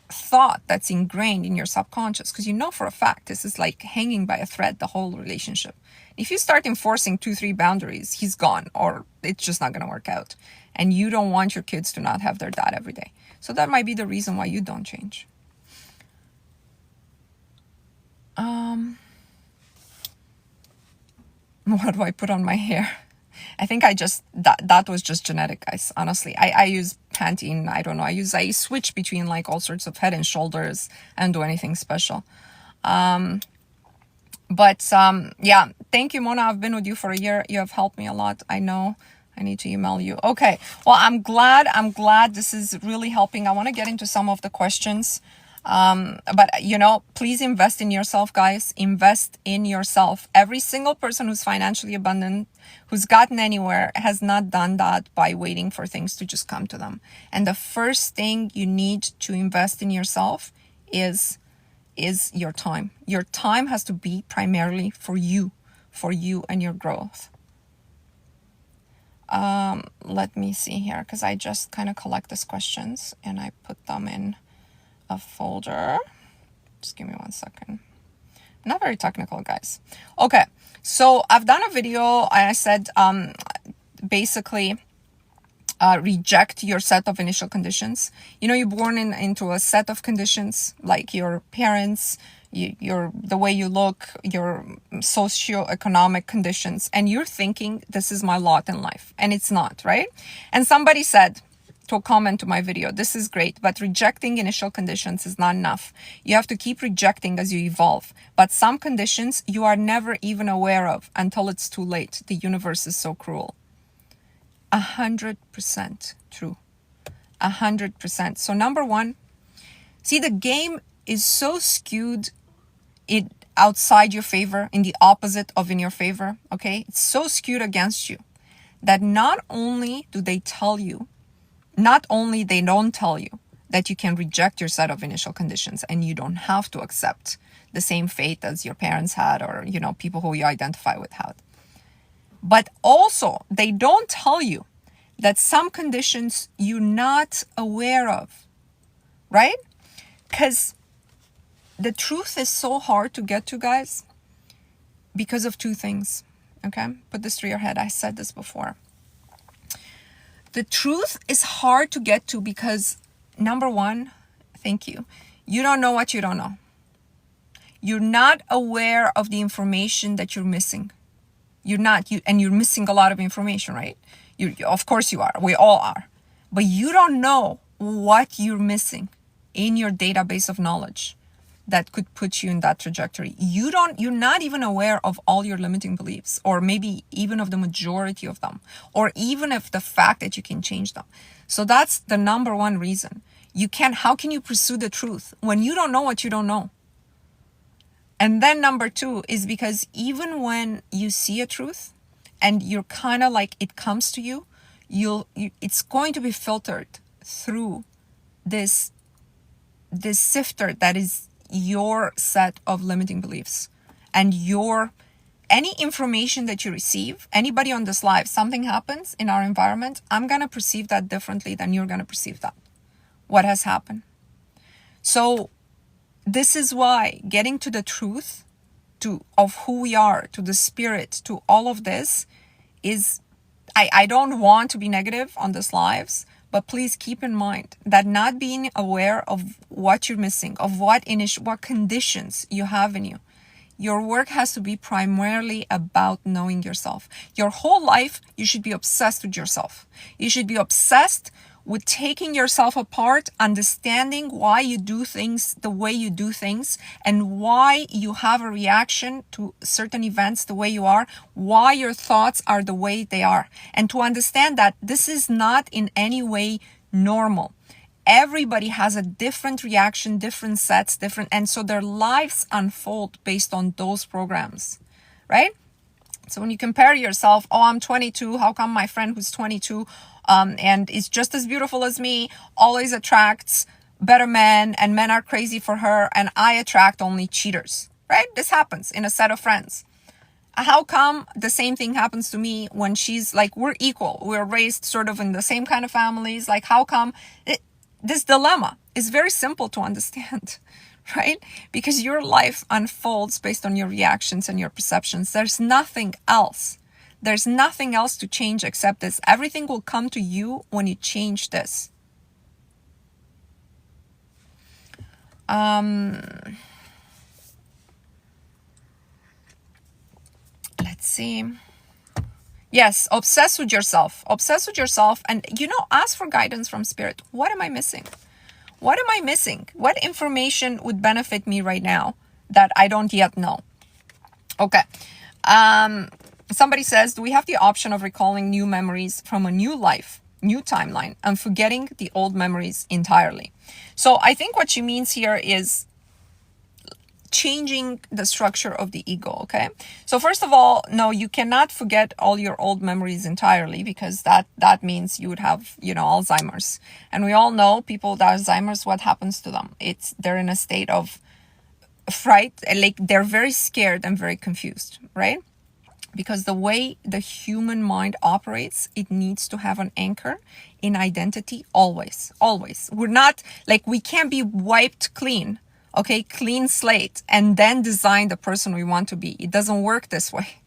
thought that's ingrained in your subconscious, because you know for a fact this is like hanging by a thread, the whole relationship. If you start enforcing 2-3 boundaries, he's gone, or it's just not going to work out. And you don't want your kids to not have their dad every day. So that might be the reason why you don't change. What do I put on my hair? I think that was just genetic, guys. Honestly, I use Pantene. I don't know. I switch between like all sorts of Head and Shoulders. I don't do anything special. Yeah, thank you, Mona. I've been with you for a year. You have helped me a lot. I know I need to email you. Okay. Well, I'm glad this is really helping. I want to get into some of the questions. But please invest in yourself, guys. Invest in yourself. Every single person who's financially abundant, who's gotten anywhere, has not done that by waiting for things to just come to them. And the first thing you need to invest in yourself is your time. Your time has to be primarily for you and your growth. Let me see here, because I just kind of collect these questions and I put them in a folder. Just give me 1 second. I'm not very technical, guys. Okay, so I've done a video and I said basically reject your set of initial conditions. You're born into a set of conditions, like your parents, the way you look, your socioeconomic conditions, and you're thinking this is my lot in life, and it's not, right? And somebody said to comment to my video, this is great, but rejecting initial conditions is not enough. You have to keep rejecting as you evolve. But some conditions you are never even aware of until it's too late. The universe is so cruel. 100% true. 100%. So number one, see, the game is so skewed outside your favor, in the opposite of in your favor, okay? It's so skewed against you that not only they don't tell you that you can reject your set of initial conditions and you don't have to accept the same fate as your parents had, or, people who you identify with had. But also, they don't tell you that some conditions you're not aware of, right? Because the truth is so hard to get to, guys, because of 2 things, okay? Put this through your head. I said this before. The truth is hard to get to because, number one, thank you, you don't know what you don't know. You're not aware of the information that you're missing. And you're missing a lot of information, right? Of course you are. We all are. But you don't know what you're missing in your database of knowledge that could put you in that trajectory. You're not even aware of all your limiting beliefs, or maybe even of the majority of them, or even of the fact that you can change them. So that's the number one reason. How can you pursue the truth when you don't know what you don't know? And then number 2 is because even when you see a truth and you're kind of like, it comes to you, it's going to be filtered through this sifter that is your set of limiting beliefs. And any information that you receive, anybody on this live, something happens in our environment, I'm going to perceive that differently than you're going to perceive that. What has happened? So this is why getting to the truth of who we are, to the spirit, to all of this is, I don't want to be negative on this lives, but please keep in mind that not being aware of what you're missing, of what conditions you have in you, your work has to be primarily about knowing yourself. Your whole life, you should be obsessed with yourself. You should be obsessed with taking yourself apart, understanding why you do things the way you do things, and why you have a reaction to certain events the way you are, why your thoughts are the way they are, and to understand that this is not in any way normal. Everybody has a different reaction, different sets, and so their lives unfold based on those programs, right? So when you compare yourself, oh, I'm 22, how come my friend who's 22 and is just as beautiful as me always attracts better men, and men are crazy for her, and I attract only cheaters, right? This happens in a set of friends. How come the same thing happens to me when she's like, we're equal, we're raised sort of in the same kind of families? Like, how come this dilemma is very simple to understand, right? Because your life unfolds based on your reactions and your perceptions. There's nothing else. There's nothing else to change except this. Everything will come to you when you change this. Let's see. Yes, obsess with yourself. Obsess with yourself, and ask for guidance from spirit. What am I missing? What am I missing? What information would benefit me right now that I don't yet know? Okay. Somebody says, do we have the option of recalling new memories from a new life, new timeline, and forgetting the old memories entirely? So I think what she means here is changing the structure of the ego, okay? So first of all, no, you cannot forget all your old memories entirely, because that means you would have, Alzheimer's. And we all know people with Alzheimer's, what happens to them? They're in a state of fright, like they're very scared and very confused, right? Because the way the human mind operates, it needs to have an anchor in identity always. We're not, like, we can't be wiped clean, okay? Clean slate, and then design the person we want to be. It doesn't work this way.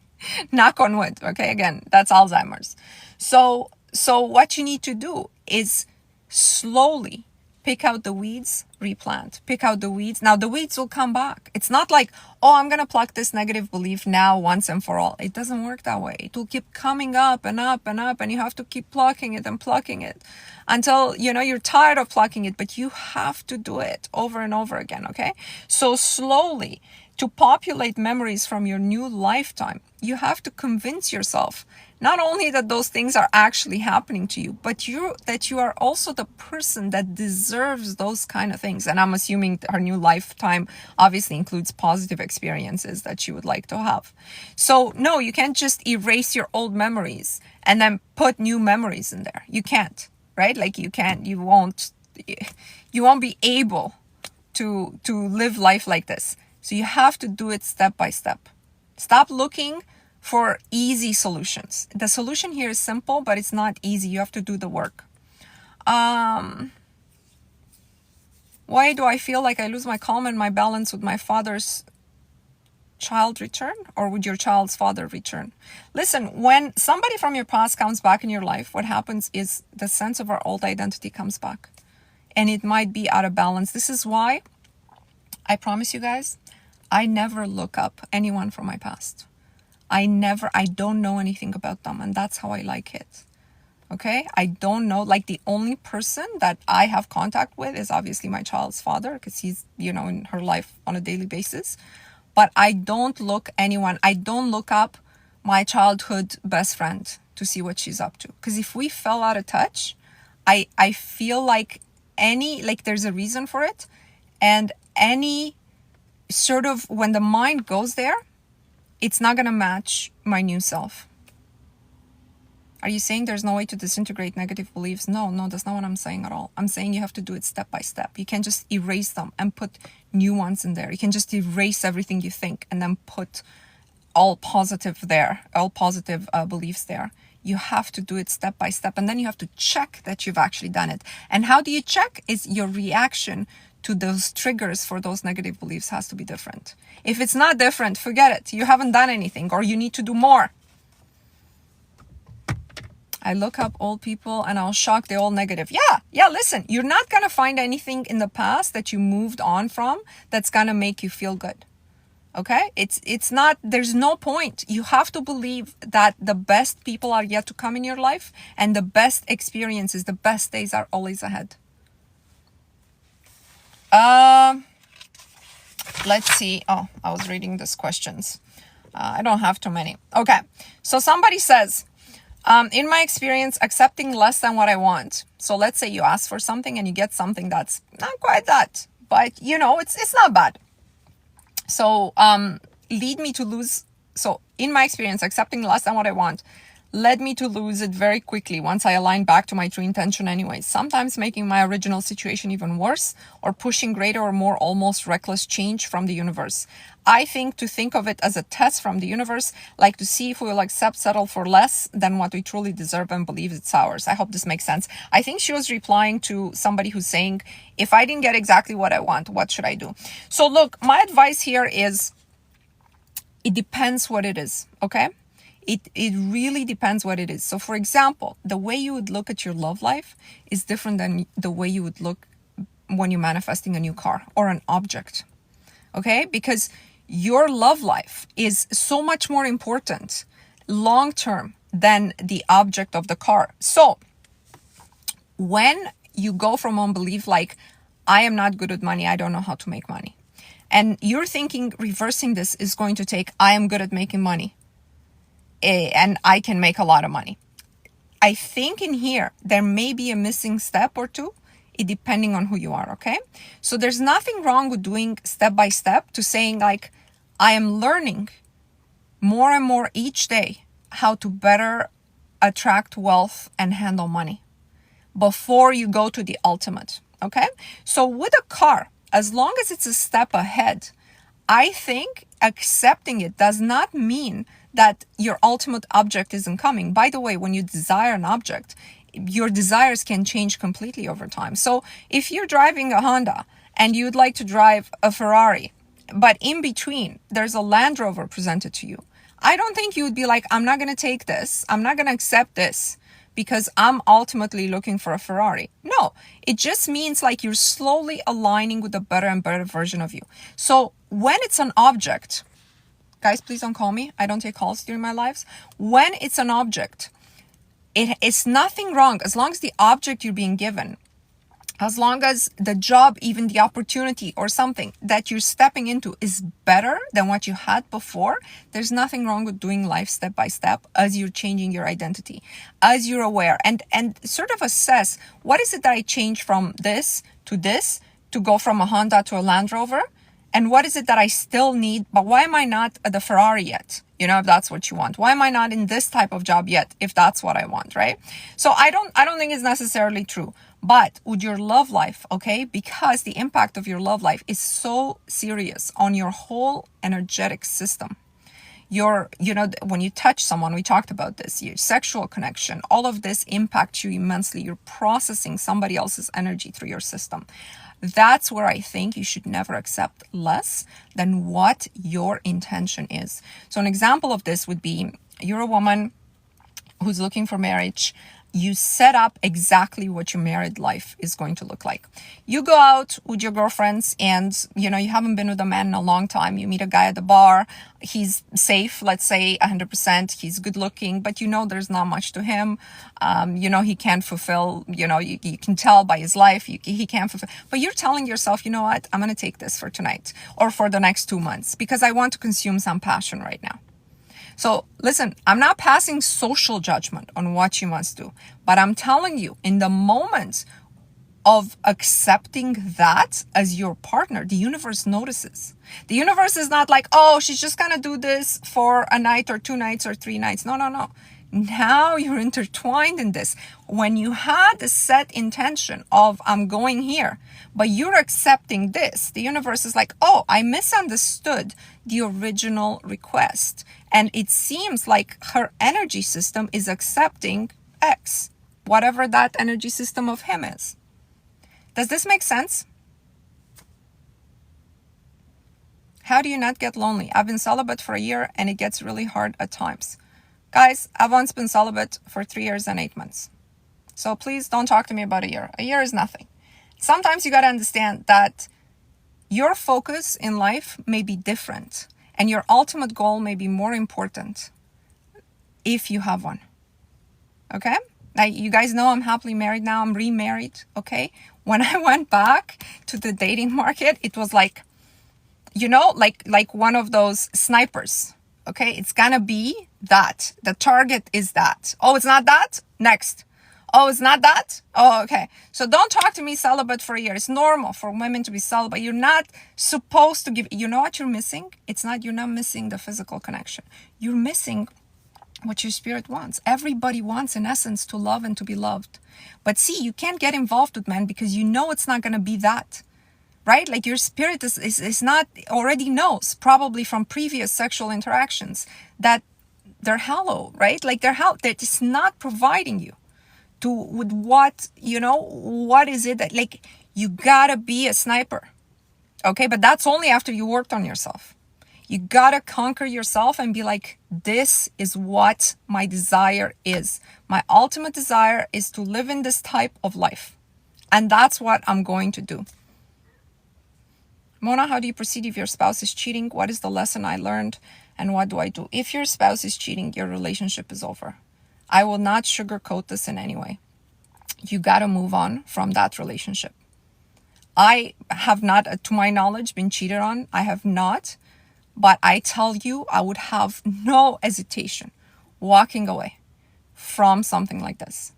Knock on wood, okay? Again, that's Alzheimer's. So what you need to do is slowly pick out the weeds, replant. Pick out the weeds. Now the weeds will come back. It's not like, oh, I'm going to pluck this negative belief now once and for all. It doesn't work that way. It will keep coming up and up and up, and you have to keep plucking it and plucking it until, you're tired of plucking it, but you have to do it over and over again, okay? So slowly, to populate memories from your new lifetime, you have to convince yourself not only that those things are actually happening to you, but that you are also the person that deserves those kind of things. And I'm assuming her new lifetime obviously includes positive experiences that you would like to have. So no, you can't just erase your old memories and then put new memories in there. You can't, right? Like you won't be able to live life like this. So you have to do it step by step. Stop looking for easy solutions. The solution here is simple, but it's not easy. You have to do the work. Why do I feel like I lose my calm and my balance with my father's child return, or would your child's father return? Listen, when somebody from your past comes back in your life, what happens is the sense of our old identity comes back, and it might be out of balance. This is why I promise you guys, I never look up anyone from my past. I don't know anything about them, and that's how I like it. Okay? I don't know, like the only person that I have contact with is obviously my child's father, because he's, in her life on a daily basis. But I don't look up my childhood best friend to see what she's up to. Because if we fell out of touch, I feel like there's a reason for it. And any sort of, when the mind goes there, it's not going to match my new self. Are you saying there's no way to disintegrate negative beliefs? No, that's not what I'm saying at all. I'm saying you have to do it step by step. You can't just erase them and put new ones in there. You can just erase everything you think and then put all positive beliefs there. You have to do it step by step, and then you have to check that you've actually done it. And how do you check? Is your reaction to those triggers for those negative beliefs has to be different. If it's not different, forget it. You haven't done anything, or you need to do more. I look up old people and I'll shock the old negative. Yeah, listen, you're not going to find anything in the past that you moved on from that's going to make you feel good. Okay? It's not, there's no point. You have to believe that the best people are yet to come in your life, and the best experiences, the best days are always ahead. Let's see. Oh, I was reading these questions. I don't have too many. Okay. So somebody says, in my experience, accepting less than what I want. So let's say you ask for something and you get something that's not quite that, but it's not bad. So, lead me to lose. So in my experience, accepting less than what I want led me to lose it very quickly once I aligned back to my true intention anyways, sometimes making my original situation even worse or pushing greater or more almost reckless change from the universe. I think to think of it as a test from the universe, like to see if we will accept, settle for less than what we truly deserve and believe it's ours. I hope this makes sense. I think she was replying to somebody who's saying, if I didn't get exactly what I want, what should I do? So look, my advice here is, it depends what it is, okay? It really depends what it is. So for example, the way you would look at your love life is different than the way you would look when you're manifesting a new car or an object, okay? Because your love life is so much more important long-term than the object of the car. So when you go from one belief like, I am not good at money, I don't know how to make money, and you're thinking reversing this is going to take, I am good at making money, and I can make a lot of money. I think in here, there may be a missing step or two, depending on who you are, okay? So there's nothing wrong with doing step by step to saying like, I am learning more and more each day how to better attract wealth and handle money before you go to the ultimate, okay? So with a car, as long as it's a step ahead, I think accepting it does not mean that your ultimate object isn't coming. By the way, when you desire an object, your desires can change completely over time. So if you're driving a Honda and you'd like to drive a Ferrari, but in between there's a Land Rover presented to you, I don't think you would be like, I'm not going to take this. I'm not going to accept this because I'm ultimately looking for a Ferrari. No, it just means like you're slowly aligning with a better and better version of you. So when it's an object, guys, please don't call me. I don't take calls during my lives. When it's an object, it's nothing wrong as long as the object you're being given, as long as the job, even the opportunity or something that you're stepping into is better than what you had before. There's nothing wrong with doing life step by step as you're changing your identity, as you're aware and sort of assess, what is it that I changed from this to go from a Honda to a Land Rover? And what is it that I still need, but why am I not at the Ferrari yet? You know, if that's what you want. Why am I not in this type of job yet, if that's what I want, right? So I don't think it's necessarily true. But with your love life, okay, because the impact of your love life is so serious on your whole energetic system. When you touch someone, we talked about this, your sexual connection, all of this impacts you immensely. You're processing somebody else's energy through your system. That's where I think you should never accept less than what your intention is. So an example of this would be, you're a woman who's looking for marriage. You set up exactly what your married life is going to look like. You go out with your girlfriends and, you haven't been with a man in a long time. You meet a guy at the bar. He's safe, let's say 100%. He's good looking, but there's not much to him. He can't fulfill, you can tell by his life, he can't fulfill. But you're telling yourself, you know what? I'm going to take this for tonight or for the next 2 months because I want to consume some passion right now. So listen, I'm not passing social judgment on what you must do, but I'm telling you, in the moment of accepting that as your partner, the universe notices. The universe is not like, oh, she's just going to do this for a night or 2 nights or 3 nights. No. Now you're intertwined in this. When you had a set intention of, I'm going here, but you're accepting this, the universe is like, oh, I misunderstood the original request. And it seems like her energy system is accepting X, whatever that energy system of him is. Does this make sense? How do you not get lonely? I've been celibate for a year and it gets really hard at times. Guys, I've once been celibate for 3 years and 8 months. So please don't talk to me about a year. A year is nothing. Sometimes you got to understand that your focus in life may be different and your ultimate goal may be more important if you have one. Okay? Now, you guys know I'm happily married now. I'm remarried. Okay? When I went back to the dating market, it was like, like one of those snipers. Okay? It's gonna be that. The target is that. Oh, it's not that? Next. Oh, it's not that? Oh, okay. So don't talk to me celibate for a year. It's normal for women to be celibate. You're not supposed to give, you know what you're missing? You're not missing the physical connection. You're missing what your spirit wants. Everybody wants, in essence, to love and to be loved. But see, you can't get involved with men because you know it's not going to be that, right? Like your spirit is not, already knows, probably from previous sexual interactions, that they're hollow, right? Like that it's not providing you with what, what is it that, like, you gotta be a sniper, okay? But that's only after you worked on yourself. You gotta conquer yourself and be like, this is what my desire is. My ultimate desire is to live in this type of life. And that's what I'm going to do. Mona, how do you proceed if your spouse is cheating? What is the lesson I learned? And what do I do? If your spouse is cheating, your relationship is over. I will not sugarcoat this in any way. You gotta move on from that relationship. I have not, to my knowledge, been cheated on. I have not. But I tell you, I would have no hesitation walking away from something like this.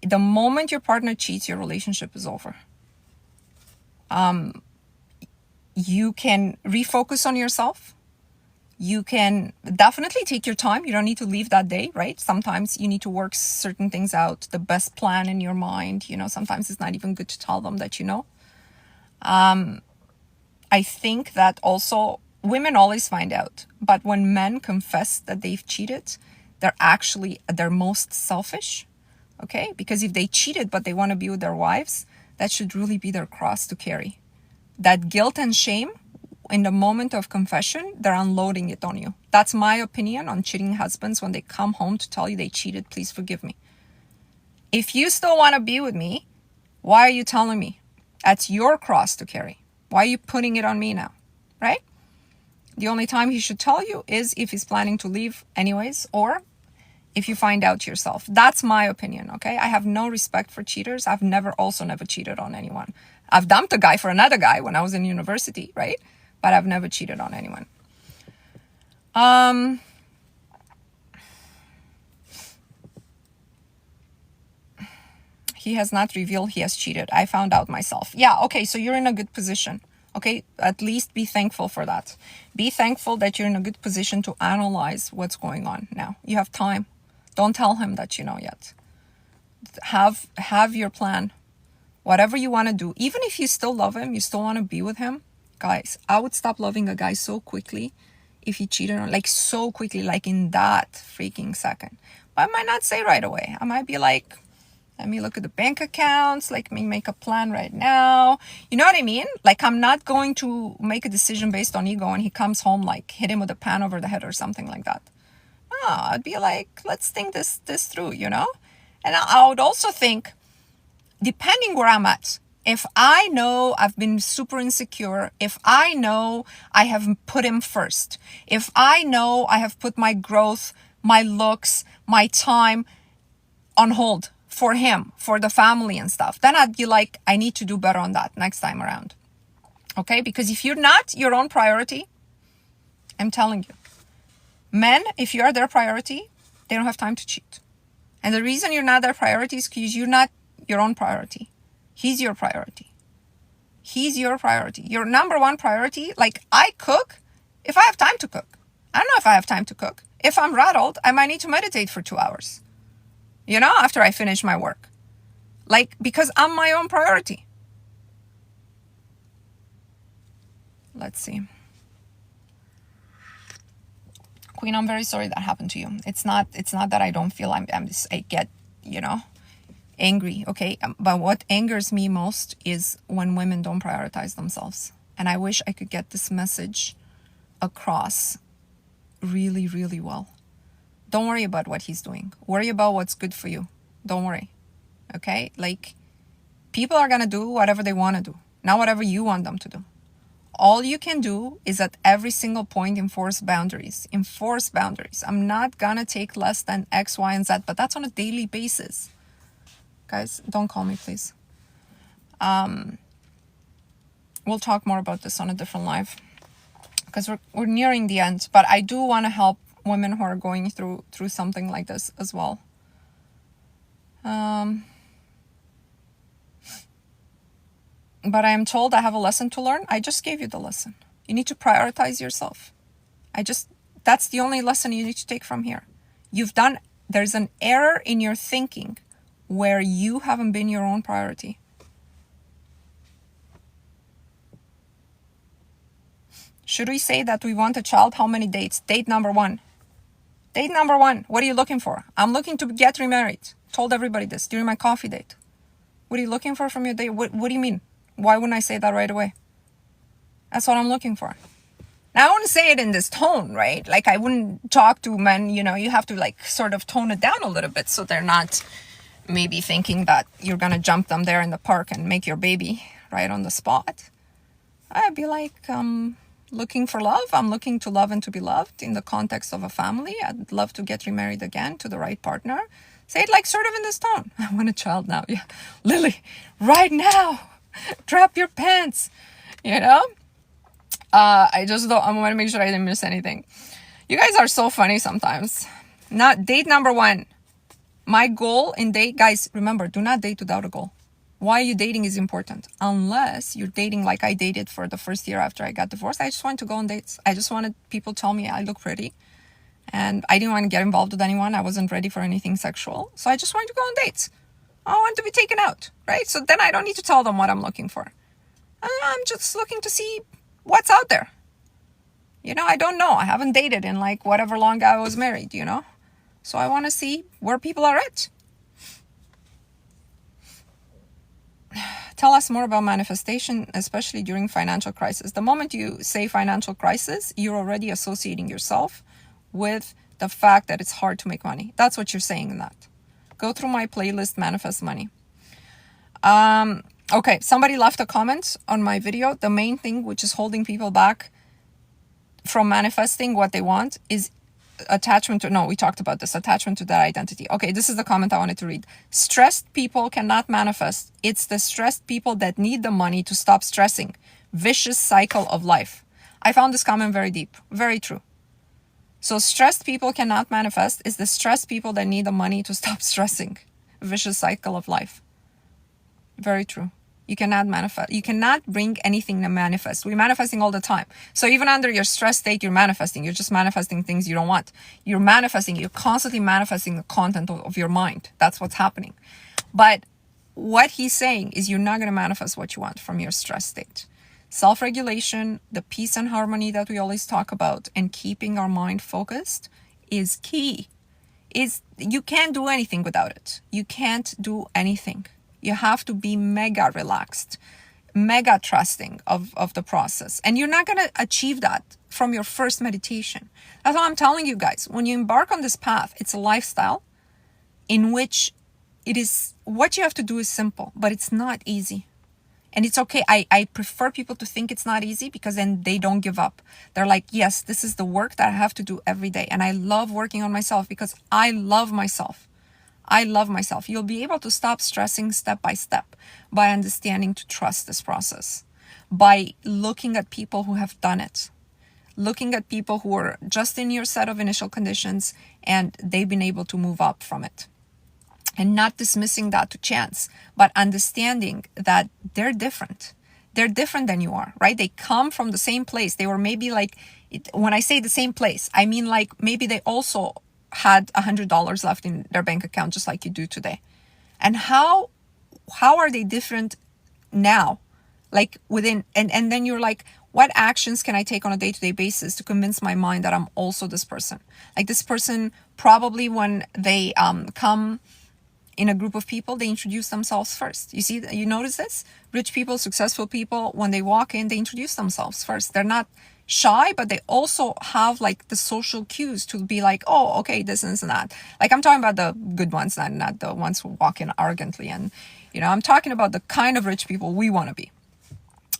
The moment your partner cheats, your relationship is over. You can refocus on yourself. You can definitely take your time. You don't need to leave that day, right? Sometimes you need to work certain things out, the best plan in your mind. Sometimes it's not even good to tell them that I think that also women always find out. But when men confess that they've cheated, they're actually at their most selfish, okay? Because if they cheated but they want to be with their wives, that should really be their cross to carry. That guilt and shame, in the moment of confession, they're unloading it on you. That's my opinion on cheating husbands. When they come home to tell you they cheated, please forgive me. If you still want to be with me, why are you telling me? That's your cross to carry. Why are you putting it on me now, right? The only time he should tell you is if he's planning to leave anyways, or if you find out yourself. That's my opinion, okay? I have no respect for cheaters. I've never cheated on anyone. I've dumped a guy for another guy when I was in university, right? But I've never cheated on anyone. He has not revealed he has cheated. I found out myself. Yeah, okay, so you're in a good position. Okay, at least be thankful for that. Be thankful that you're in a good position to analyze what's going on now. You have time. Don't tell him that you know yet. Have your plan. Whatever you want to do. Even if you still love him, you still want to be with him. Guys, I would stop loving a guy so quickly if he cheated on, like so quickly, like in that freaking second. But I might not say right away. I might be like, let me look at the bank accounts, like me make a plan right now. You know what I mean? Like I'm not going to make a decision based on ego and he comes home like hit him with a pan over the head or something like that. No, I'd be like, let's think this through, And I would also think, depending where I'm at, if I know I've been super insecure, if I know I have put him first, if I know I have put my growth, my looks, my time on hold for him, for the family and stuff, then I'd be like, I need to do better on that next time around. Okay? Because if you're not your own priority, I'm telling you, men, if you are their priority, they don't have time to cheat. And the reason you're not their priority is because you're not your own priority. He's your priority. He's your priority. Your number one priority, like I cook if I have time to cook. I don't know if I have time to cook. If I'm rattled, I might need to meditate for 2 hours. After I finish my work. Like, because I'm my own priority. Let's see. Queen, I'm very sorry that happened to you. It's not that I don't feel I get, angry, okay? But what angers me most is when women don't prioritize themselves. And I wish I could get this message across really, really well. Don't worry about what he's doing. Worry about what's good for you. Don't worry, okay? Like, people are gonna do whatever they want to do, not whatever you want them to do. All you can do is at every single point enforce boundaries. Enforce boundaries. I'm not gonna take less than X, Y, and Z, but that's on a daily basis. Guys, don't call me, please. We'll talk more about this on a different live because we're nearing the end. But I do want to help women who are going through something like this as well. But I am told I have a lesson to learn. I just gave you the lesson. You need to prioritize yourself. That's the only lesson you need to take from here. There's an error in your thinking where you haven't been your own priority. Should we say that we want a child? How many dates? Date number 1. Date number 1. What are you looking for? I'm looking to get remarried. Told everybody this during my coffee date. What are you looking for from your date? What do you mean? Why wouldn't I say that right away? That's what I'm looking for. Now, I wouldn't say it in this tone, right? Like, I wouldn't talk to men, you have to like sort of tone it down a little bit so they're not maybe thinking that you're going to jump them there in the park and make your baby right on the spot. I'd be like, looking for love. I'm looking to love and to be loved in the context of a family. I'd love to get remarried again to the right partner. Say it like sort of in this tone. I want a child now. Yeah. Lily, right now. Drop your pants. I want to make sure I didn't miss anything. You guys are so funny sometimes. Not date number 1. My goal in date, guys, remember, do not date without a goal. Why you dating is important. Unless you're dating like I dated for the first year after I got divorced. I just wanted to go on dates. I just wanted people to tell me I look pretty. And I didn't want to get involved with anyone. I wasn't ready for anything sexual. So I just wanted to go on dates. I want to be taken out, right? So then I don't need to tell them what I'm looking for. I'm just looking to see what's out there. I don't know. I haven't dated in like whatever long I was married, So I want to see where people are at. Tell us more about manifestation, especially during financial crisis. The moment you say financial crisis, you're already associating yourself with the fact that it's hard to make money. That's what you're saying in that. Go through my playlist, Manifest Money. Okay, somebody left a comment on my video. The main thing which is holding people back from manifesting what they want is attachment to, we talked about this, attachment to that identity. Okay, this is the comment I wanted to read. Stressed people cannot manifest. It's the stressed people that need the money to stop stressing. Vicious cycle of life. I found this comment very deep. Very true. So stressed people cannot manifest. It's the stressed people that need the money to stop stressing. Vicious cycle of life. Very true. You cannot manifest. You cannot bring anything to manifest. We're manifesting all the time. So even under your stress state, you're manifesting. You're just manifesting things you don't want. You're manifesting. You're constantly manifesting the content of your mind. That's what's happening. But what he's saying is you're not going to manifest what you want from your stress state. Self-regulation, the peace and harmony that we always talk about, and keeping our mind focused is key. You can't do anything without it. You can't do anything. You have to be mega relaxed, mega trusting of the process. And you're not going to achieve that from your first meditation. That's why I'm telling you guys, when you embark on this path, it's a lifestyle in which what you have to do is simple, but it's not easy. And it's okay. I prefer people to think it's not easy because then they don't give up. They're like, yes, this is the work that I have to do every day. And I love working on myself because I love myself. I love myself. You'll be able to stop stressing step by step by understanding to trust this process, by looking at people who have done it, looking at people who are just in your set of initial conditions and they've been able to move up from it. And not dismissing that to chance, but understanding that they're different. They're different than you are, right? They come from the same place. They were maybe like, when I say the same place, I mean like maybe they also had $100 left in their bank account, just like you do today. And how are they different now? Like within, and then you're like, what actions can I take on a day-to-day basis to convince my mind that I'm also this person? Like this person, probably when they come in a group of people, they introduce themselves first. You notice this? Rich people, successful people, when they walk in, they introduce themselves first. They're not shy, but they also have like the social cues to be like, oh, okay, this and that. Like I'm talking about the good ones, not the ones who walk in arrogantly. And, I'm talking about the kind of rich people we want to be.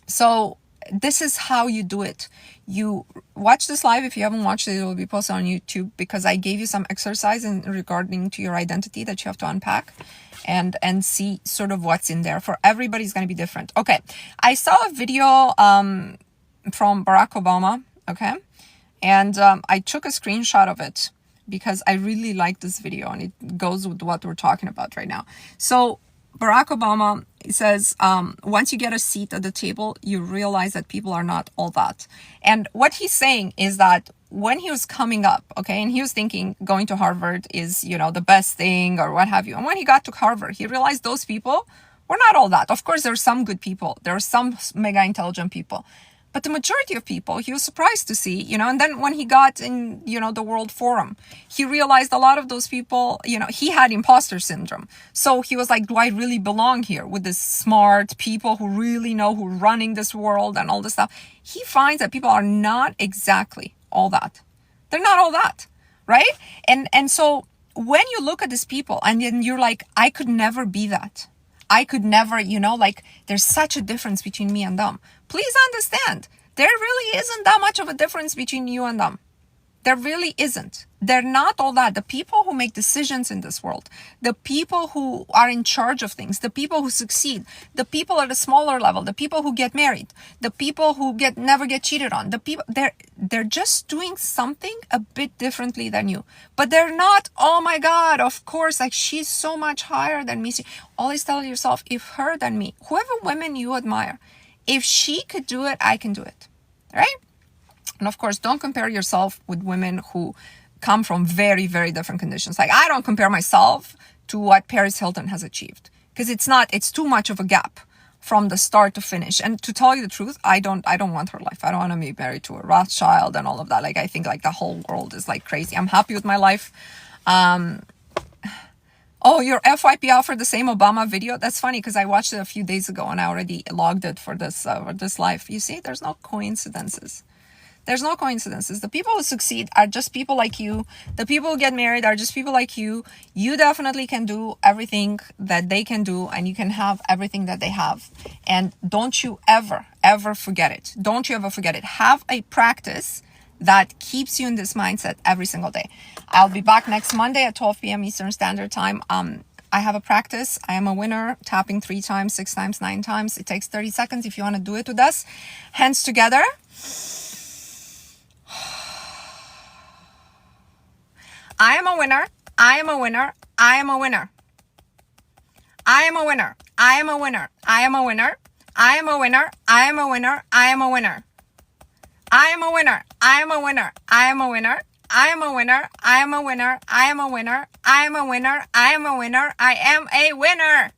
So this is how you do it. You watch this live. If you haven't watched it, it will be posted on YouTube because I gave you some exercise regarding to your identity that you have to unpack and see sort of what's in there. For everybody's going to be different. Okay. I saw a video from Barack Obama. Okay. And I took a screenshot of it because I really like this video and it goes with what we're talking about right now. So Barack Obama says, once you get a seat at the table, you realize that people are not all that. And what he's saying is that when he was coming up, okay, and he was thinking going to Harvard is, the best thing or what have you. And when he got to Harvard, he realized those people were not all that. Of course, there are some good people. There are some mega intelligent people. But the majority of people, he was surprised to see, and then when he got in, the World Forum, he realized a lot of those people, he had imposter syndrome. So he was like, do I really belong here with this smart people who really know who are running this world and all this stuff? He finds that people are not exactly all that. They're not all that, right? And so when you look at these people and then you're like, I could never be that. I could never, there's such a difference between me and them. Please understand, there really isn't that much of a difference between you and them. There really isn't. They're not all that. The people who make decisions in this world, the people who are in charge of things, the people who succeed, the people at a smaller level, the people who get married, the people who never get cheated on, the people, they're just doing something a bit differently than you. But they're not, oh my God, of course, like she's so much higher than me. Always tell yourself, if her than me, whoever women you admire, if she could do it, I can do it, right? And of course, don't compare yourself with women who come from very, very different conditions. Like I don't compare myself to what Paris Hilton has achieved because it's too much of a gap from the start to finish. And to tell you the truth, I don't want her life. I don't want to be married to a Rothschild and all of that. Like I think like the whole world is like crazy. I'm happy with my life. Oh, your FYP offered the same Obama video. That's funny because I watched it a few days ago and I already logged it for this live. You see, there's no coincidences. There's no coincidences. The people who succeed are just people like you. The people who get married are just people like you. You definitely can do everything that they can do and you can have everything that they have. And don't you ever, ever forget it. Don't you ever forget it. Have a practice that keeps you in this mindset every single day. I'll be back next Monday at 12 p.m. Eastern Standard Time. I have a practice. I am a winner, tapping 3 times, 6 times, 9 times. It takes 30 seconds if you want to do it with us. Hands together. I am a winner. I am a winner. I am a winner. I am a winner. I am a winner. I am a winner. I am a winner. I am a winner. I am a winner. I am a winner. I am a winner. I am a winner. I am a winner. I am a winner. I am a winner. I am a winner. I am a winner. I am a winner.